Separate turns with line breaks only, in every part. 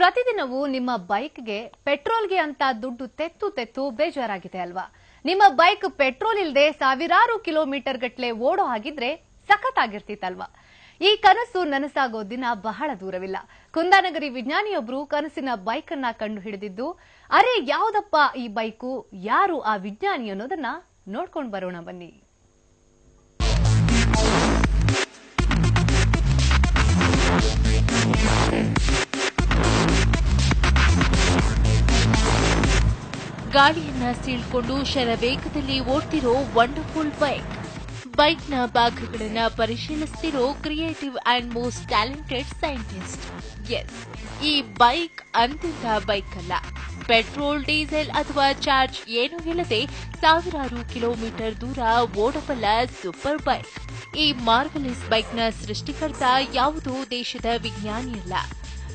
ಪ್ರತಿದಿನವೂ ನಿಮ್ಮ ಬೈಕ್ಗೆ ಪೆಟ್ರೋಲ್ಗೆ ಅಂತ ದುಡ್ಡು ತೆತ್ತು ಬೇಜಾರಾಗಿದೆ ಅಲ್ವಾ? ನಿಮ್ಮ ಬೈಕ್ ಪೆಟ್ರೋಲ್ ಇಲ್ಲದೆ ಸಾವಿರಾರು ಕಿಲೋಮೀಟರ್ ಗಟ್ಟಲೆ ಓಡೋ ಹಾಗಿದ್ರೆ ಸಖತ್ತಾಗಿರ್ತಿತ್ತಲ್ವಾ? ಈ ಕನಸು ನನಸಾಗೋ ದಿನ ಬಹಳ ದೂರವಿಲ್ಲ. ಕುಂದಾನಗರಿ ವಿಜ್ಞಾನಿಯೊಬ್ಬರು ಕನಸಿನ ಬೈಕ್ ಅನ್ನ ಕಂಡು ಹಿಡಿದಿದ್ದು, ಅರೆ ಯಾವುದಪ್ಪ ಈ ಬೈಕು, ಯಾರು ಆ ವಿಜ್ಞಾನಿ ಅನ್ನೋದನ್ನ ನೋಡ್ಕೊಂಡು ಬರೋಣ ಬನ್ನಿ.
ಗಾಳಿಯನ್ನ ಸೀಳ್ಕೊಂಡು ಶರವೇಗದಲ್ಲಿ ಓಡ್ತಿರೋ ವಂಡರ್ಫುಲ್ ಬೈಕ್ನ ಭಾಗಗಳನ್ನ ಪರಿಶೀಲಿಸ್ತಿರೋ creative and most talented scientist. Yes, ಈ ಬೈಕ್ ಅಂತಿಂತ ಬೈಕ್ ಅಲ್ಲ. ಪೆಟ್ರೋಲ್, ಡೀಸೆಲ್ ಅಥವಾ ಚಾರ್ಜ್ ಏನೂ ಇಲ್ಲದೆ ಸಾವಿರಾರು ಕಿಲೋಮೀಟರ್ ದೂರ ಓಡಬಲ್ಲ ಸೂಪರ್ ಬೈಕ್. ಈ ಮಾರ್ವಲೆಸ್ ಬೈಕ್ನ ಸೃಷ್ಟಿಕರ್ತ ಯಾವುದೋ ದೇಶದ ವಿಜ್ಞಾನಿಯಲ್ಲ,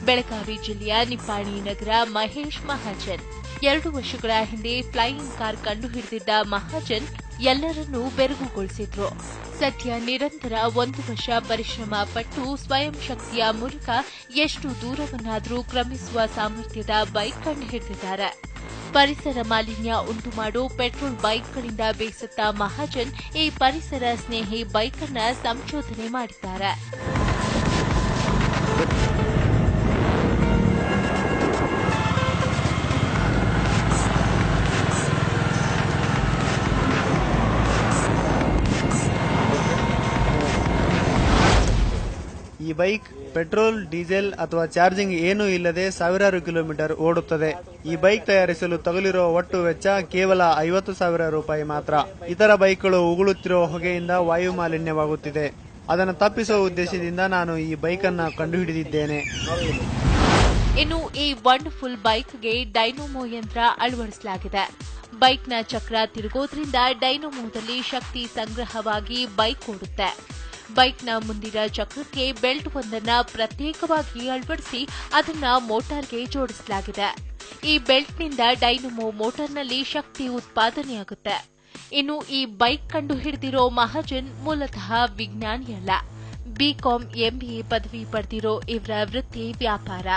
ಬೆಳಗಾವಿ ಜಿಲ್ಲೆಯ ನಿಪ್ಪಾಣಿ ನಗರ ಮಹೇಶ್ ಮಹಾಜನ್. 2 ವರ್ಷಗಳ ಹಿಂದೆ ಫ್ಲೈಯಿಂಗ್ ಕಾರ್ ಕಂಡುಹಿಡಿದಿದ್ದ ಮಹಾಜನ್ ಎಲ್ಲರನ್ನೂ ಬೆರಗುಗೊಳಿಸಿದ್ರು. ಸದ್ಯ ನಿರಂತರ 1 ವರ್ಷ ಪರಿಶ್ರಮ ಪಟ್ಟು ಸ್ವಯಂ ಶಕ್ತಿಯ ಮೂಲಕ ಎಷ್ಟು ದೂರವನ್ನಾದರೂ ಕ್ರಮಿಸುವ ಸಾಮರ್ಥ್ಯದ ಬೈಕ್ ಕಂಡುಹಿಡಿದಿದ್ದಾರೆ. ಪರಿಸರ ಮಾಲಿನ್ಯ ಉಂಟು ಮಾಡೋ ಪೆಟ್ರೋಲ್ ಬೈಕ್ಗಳಿಂದ ಬೇಸತ್ತ ಮಹಾಜನ್ ಈ ಪರಿಸರ ಸ್ನೇಹಿ ಬೈಕ್ ಅನ್ನ ಸಂಶೋಧನೆ ಮಾಡಿದ್ದಾರೆ.
ಈ ಬೈಕ್ ಪೆಟ್ರೋಲ್, ಡೀಸೆಲ್ ಅಥವಾ ಚಾರ್ಜಿಂಗ್ ಏನೂ ಇಲ್ಲದೆ ಸಾವಿರಾರು ಕಿಲೋಮೀಟರ್ ಓಡುತ್ತದೆ. ಈ ಬೈಕ್ ತಯಾರಿಸಲು ತಗುಲಿರುವ ಒಟ್ಟು ವೆಚ್ಚ ಕೇವಲ 50,000 ರೂಪಾಯಿ ಮಾತ್ರ. ಇತರ ಬೈಕ್ಗಳು ಉಗುಳುತ್ತಿರುವ ಹೊಗೆಯಿಂದ ವಾಯು ಮಾಲಿನ್ಯವಾಗುತ್ತಿದೆ. ಅದನ್ನು ತಪ್ಪಿಸುವ ಉದ್ದೇಶದಿಂದ ನಾನು ಈ ಬೈಕ್ ಅನ್ನು ಕಂಡುಹಿಡಿದಿದ್ದೇನೆ.
ಇನ್ನು ಈ ವಂಡರ್ಫುಲ್ ಬೈಕ್ಗೆ ಡೈನಮೋ ಯಂತ್ರ ಅಳವಡಿಸಲಾಗಿದೆ. ಬೈಕ್ನ ಚಕ್ರ ತಿರುಗೋದ್ರಿಂದ ಡೈನಮೋದಲ್ಲಿ ಶಕ್ತಿ ಸಂಗ್ರಹವಾಗಿ ಬೈಕ್ ಓಡುತ್ತೆ. ಬೈಕ್ನ ಮುಂದಿನ ಚಕ್ರಕ್ಕೆ ಬೆಲ್ಟ್ ಒಂದನ್ನ ಪ್ರತ್ಯೇಕವಾಗಿ ಅಳವಡಿಸಿ ಅದನ್ನ ಮೋಟಾರ್ಗೆ ಜೋಡಿಸಲಾಗಿದೆ. ಈ ಬೆಲ್ಟ್ನಿಂದ ಡೈನಮೋ ಮೋಟಾರ್ನಲ್ಲಿ ಶಕ್ತಿ ಉತ್ಪಾದನೆಯಾಗುತ್ತೆ. ಇನ್ನು ಈ ಬೈಕ್ ಕಂಡು ಹಿಡಿದಿರೋ ಮಹಾಜನ್ ಮೂಲತಃ ವಿಜ್ಞಾನಿಯಲ್ಲ. ಬಿಕಾಂ ಎಂಬಿಎ ಪದವಿ ಪಡೆದಿರೋ ಇವರ ವೃತ್ತಿ ವ್ಯಾಪಾರ.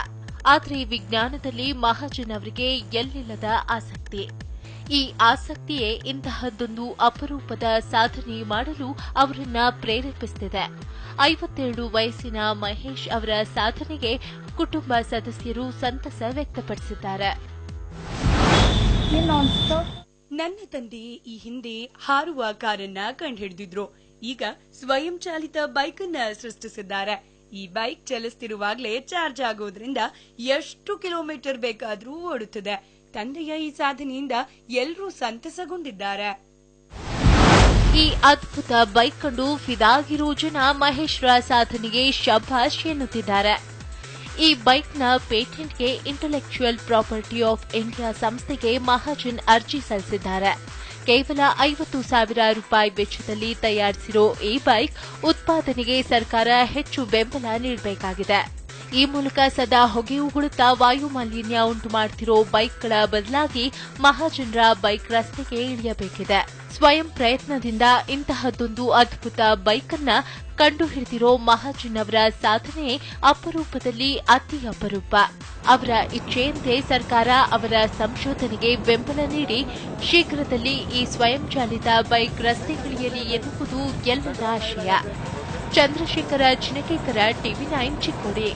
ಆದರೆ ವಿಜ್ಞಾನದಲ್ಲಿ ಮಹಾಜನ್ ಅವರಿಗೆ ಎಲ್ಲಿಲ್ಲದ ಆಸಕ್ತಿ. ಈ ಆಸಕ್ತಿಯೇ ಇಂತಹದ್ದೊಂದು ಅಪರೂಪದ ಸಾಧನೆ ಮಾಡಲು ಅವರನ್ನ ಪ್ರೇರೇಪಿಸುತ್ತಿದೆ. 57 ವಯಸ್ಸಿನ ಮಹೇಶ್ ಅವರ ಸಾಧನೆಗೆ ಕುಟುಂಬ ಸದಸ್ಯರು ಸಂತಸ ವ್ಯಕ್ತಪಡಿಸಿದ್ದಾರೆ.
ನನ್ನ ತಂದೆ ಈ ಹಿಂದೆ ಹಾರುವ ಕಾರನ್ನ ಕಂಡುಹಿಡಿದಿದ್ರು. ಈಗ ಸ್ವಯಂ ಚಾಲಿತ ಬೈಕ್ ಅನ್ನ ಸೃಷ್ಟಿಸಿದ್ದಾರೆ. ಈ ಬೈಕ್ ಚಲಿಸುತ್ತಿರುವಾಗಲೇ ಚಾರ್ಜ್ ಆಗೋದ್ರಿಂದ ಎಷ್ಟು ಕಿಲೋಮೀಟರ್ ಬೇಕಾದರೂ ಓಡುತ್ತದೆ. ತಂದೆಯ ಈ ಸಾಧನೆಯಿಂದ ಎಲ್ಲರೂ ಸಂತಸಗೊಂಡಿದ್ದಾರೆ.
ಈ ಅದ್ಭುತ ಬೈಕ್ ಕಂಡು ಫಿದಾಗಿರೋ ಜನ ಮಹೇಶ್ರ ಸಾಧನೆಗೆ ಶಭಾಷ್ ಎನ್ನುತ್ತಿದ್ದಾರೆ. ಈ ಬೈಕ್ನ ಪೇಟೆಂಟ್ಗೆ ಇಂಟೆಲೆಕ್ಚುಯಲ್ ಪ್ರಾಪರ್ಟಿ ಆಫ್ ಇಂಡಿಯಾ ಸಂಸ್ಥೆಗೆ ಮಹಾಜನ್ ಅರ್ಜಿ ಸಲ್ಲಿಸಿದ್ದಾರೆ. ಕೇವಲ 50,000 ರೂಪಾಯಿ ವೆಚ್ಚದಲ್ಲಿ ತಯಾರಿಸಿರೋ ಈ ಬೈಕ್ ಉತ್ಪಾದನೆಗೆ ಸರ್ಕಾರ ಹೆಚ್ಚು ಬೆಂಬಲ ನೀಡಬೇಕಾಗಿದೆ. ಈ ಮೂಲಕ ಸದಾ ಹೊಗೆ ಉಗುಳುತ್ತಾ ವಾಯು ಮಾಲಿನ್ಯ ಉಂಟು ಮಾಡುತ್ತಿರೋ ಬೈಕ್ಗಳ ಬದಲಾಗಿ ಮಹಾಜನ್ರ ಬೈಕ್ ರಸ್ತೆಗೆ ಇಳಿಯಬೇಕಿದೆ. ಸ್ವಯಂ ಪ್ರಯತ್ನದಿಂದ ಇಂತಹದ್ದೊಂದು ಅದ್ಭುತ ಬೈಕ್ ಅನ್ನ ಕಂಡುಹಿಡಿದಿರೋ ಮಹಾಜನ್ ಅವರ ಸಾಧನೆ ಅಪರೂಪದಲ್ಲಿ ಅತಿ ಅಪರೂಪ. ಅವರ ಇಚ್ಛೆಯಂತೆ ಸರ್ಕಾರ ಅವರ ಸಂಶೋಧನೆಗೆ ಬೆಂಬಲ ನೀಡಿ ಶೀಘ್ರದಲ್ಲಿ ಈ ಸ್ವಯಂ ಚಾಲಿತ ಬೈಕ್ ರಸ್ತೆಗಿಳಿಯಲಿ ಎನ್ನುವುದು ಎಲ್ಲರ ಆಶಯ. ಚಂದ್ರಶೇಖರ ಚಿನಕೇಕರ, TV9 ಚಿಕ್ಕೋಡಿ.